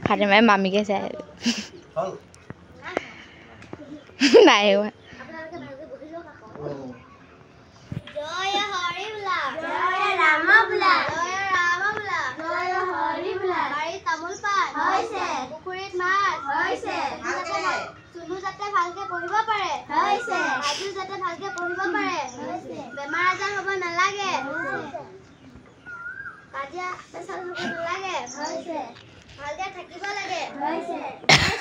ফাতেমাই মামিকে চাই নাই হোৱা জয় হৰি বোলা জয় ৰাম বোলা জয় ৰাম বোলা জয় হৰি বোলা বাৰী তামোল পাত হৈছে পুখুৰীত মাছ হৈছে চুনু যাতে ভালকে পঢ়িব পাৰে হৈছে ৰাজু যাতে ভালকে পঢ়িব পাৰে হৈছে বেমাৰ আজাৰ হ'ব নালাগে কাজিয়া পেছাল হ'ব নালাগে হৈছে ভালকে থাকিব লাগে হৈছে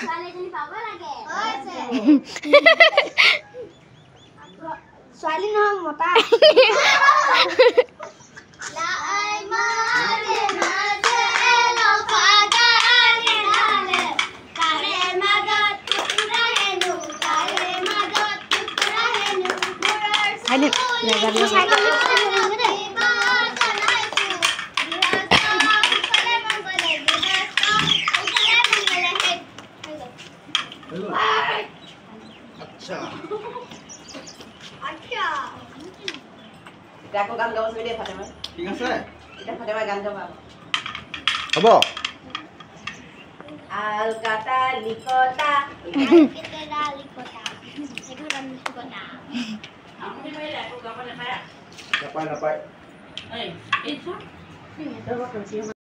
ছোৱালীজনী পাব লাগে হৈছে ছোৱালী নহয় মতা লাই মাৰে মাৰে লফাগাৰে নালে কাৰে মাগত টুকুৰা হেনু কাৰে মাগত টুকুৰা হেনু মোৰৰ cycle Aku kan gawas video Fatima. ঠিক আছে Kita Fatima gan gawa. হ'ব Al kata likota. কেতেৰা লিখতা এঘৰা লিখতা Aku ni mai aku gawa na kaya. নাপায় নাপায় Eh, itu. Ini tu apa sih?